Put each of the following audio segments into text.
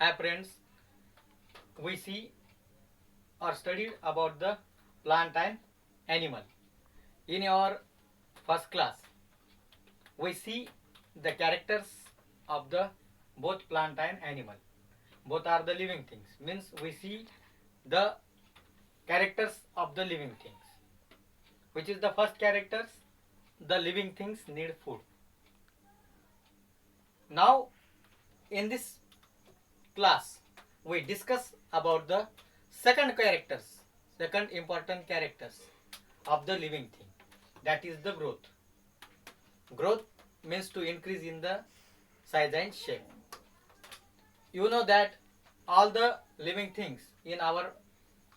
Hi friends, we see or studied about the plant and animal. In our first class, we see the characters of the both plant and animal. Both are the living things. Means we see the characters of the living things. Which is the first characters? The living things need food. Now, in this class, we discuss about the second important characters of the living thing. That is the growth. Growth means to increase in the size and shape. You know that all the living things in our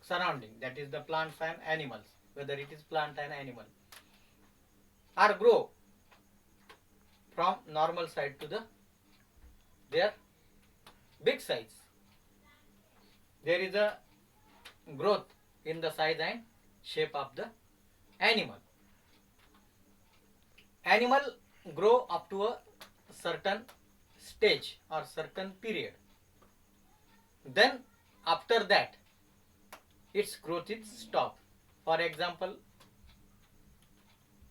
surrounding, that is the plants and animals, whether it is plant and animal, are grow from normal size to their big size. There is a growth in the size and shape of the animal. Animal grow up to a certain stage or certain period. Then after that its growth is stop. For example,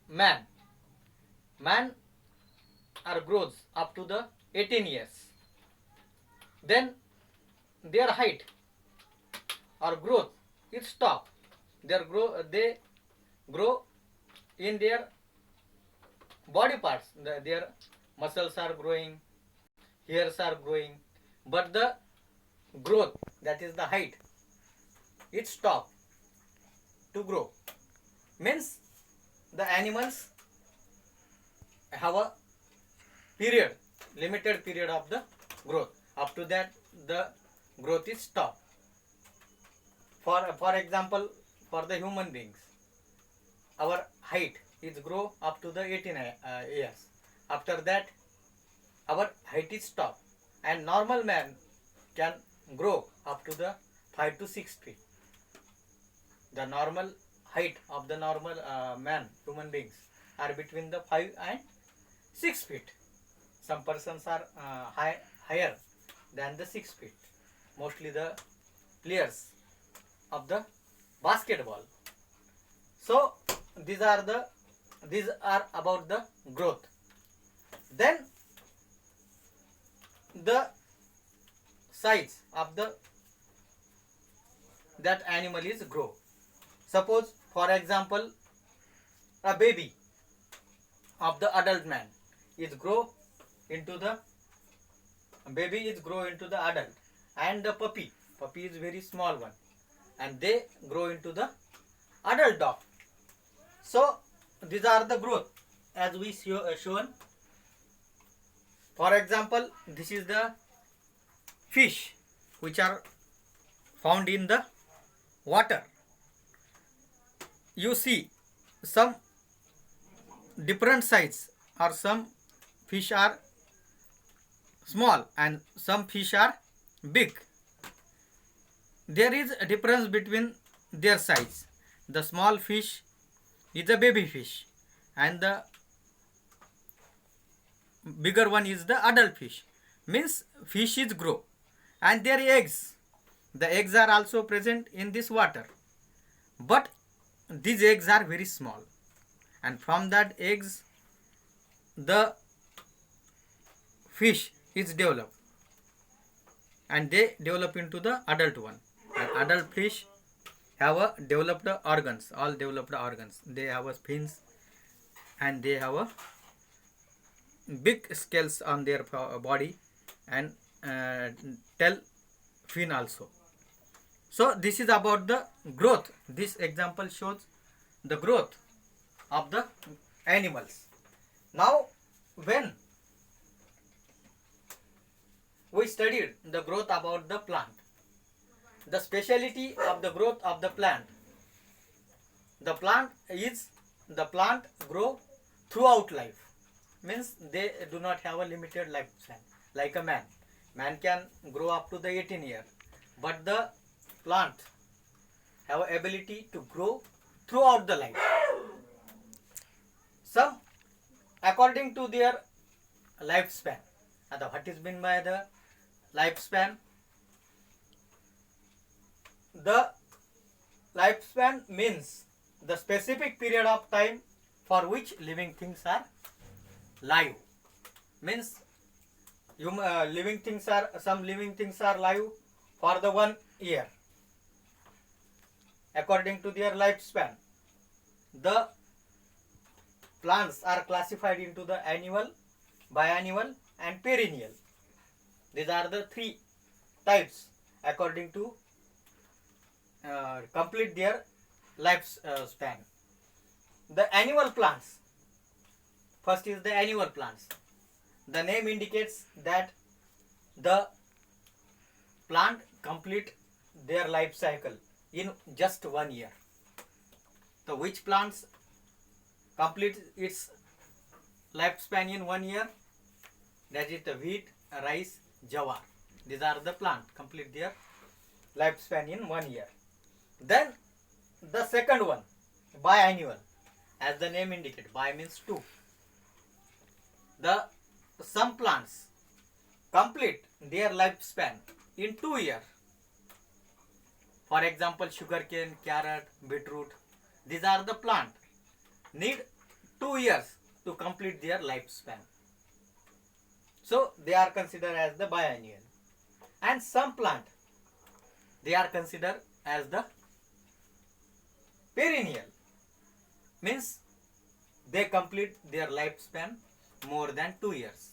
man or grows up to the 18 years. Then their height or growth is stop. They grow in their body parts. Their muscles are growing, hairs are growing, but the growth, that is the height, it stop to grow. Means the animals have a period, limited period of the growth. Up to that the growth is stop. For example, for the human beings, our height is grow up to the 18 years. After that our height is stop, and normal man can grow up to the 5 to 6 feet. The normal height of the normal human beings are between the 5 and 6 feet. Some persons are higher than the 6 feet. Mostly the players of the basketball. So these are about the growth. Then the size of that animal is grow. Suppose for example a baby of the adult man is grow into the adult, and the puppy is very small one, and they grow into the adult dog. So these are the growth as we shown. For example, this is the fish which are found in the water. You see some different size, or some fish are small and some fish are big. There is a difference between their size. The small fish is a baby fish, and the bigger one is the adult fish. Means fish is grow, and their eggs, the eggs are also present in this water, but these eggs are very small, and from that eggs the fish is developed, and they develop into the adult one. And adult fish have a developed organs, all developed organs. They have a fins, and they have a big scales on their body, and tail fin also. So this is about the growth. This example shows the growth of the animals. Now when we studied the growth about the plant, the speciality of the growth of the plant, the plant grow throughout life. Means they do not have a limited lifespan like a man can grow up to the 18 years, but the plant have ability to grow throughout the life. Some according to their lifespan. What is meant by the lifespan? the lifespan means the specific period of time for which living things are live. Means living things are, some living things are live for the 1 year according to their lifespan. The plants are classified into the annual, biannual and perennial. These are the three types according to complete their lifespan. The annual plants. First is the annual plants. The name indicates that the plant complete their life cycle in just 1 year. So which plants complete its lifespan in 1 year? That is the wheat, rice, jawar. These are the plants complete their lifespan in 1 year. Then the second one, biannual. As the name indicates, bi means 2. Some plants complete their lifespan in 2 years. For example, sugarcane, carrot, beetroot. These are the plant need 2 years to complete their lifespan. So they are considered as the biennial. And some plant, they are considered as the perennial. Means they complete their lifespan more than 2 years.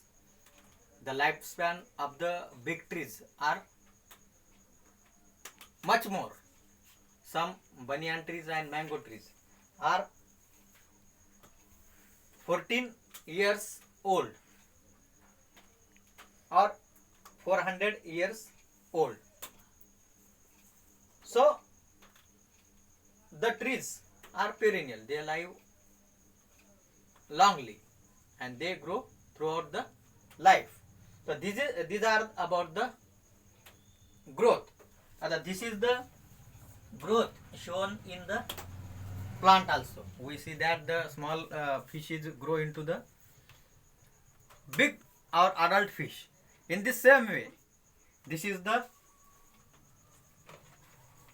The lifespan of the big trees are much more. Some banyan trees and mango trees are 14 years old or 400 years old. So the trees are perennial. They live longly and they grow throughout the life. So these are about the growth. This is the growth shown in the plant also. We see that the small fishes grow into the big or adult fish. In the same way, this is the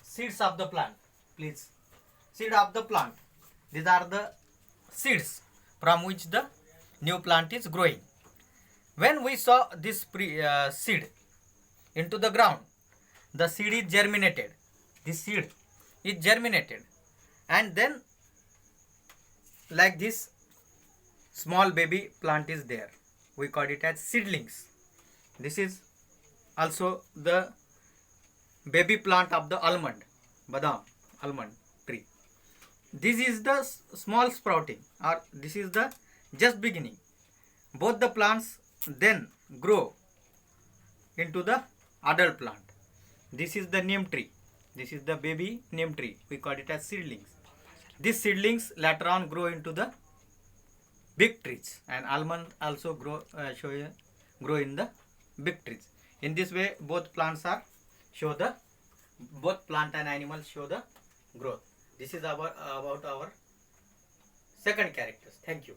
seeds of the plant. Please, seed of the plant. These are the seeds from which the new plant is growing. When we saw this seed into the ground, the seed is germinated. This seed is germinated, and then like this small baby plant is there. We call it as seedlings. This is also the baby plant of the almond, badam, almond tree. This is the small sprouting, or this is the just beginning. Both the plants then grow into the adult plant. This is the neem tree. This is the baby neem tree. We call it as seedlings. These seedlings later on grow into the big trees, and almond also grow in the big trees. In this way, both plant and animals show the growth. This is about our second characters. Thank you.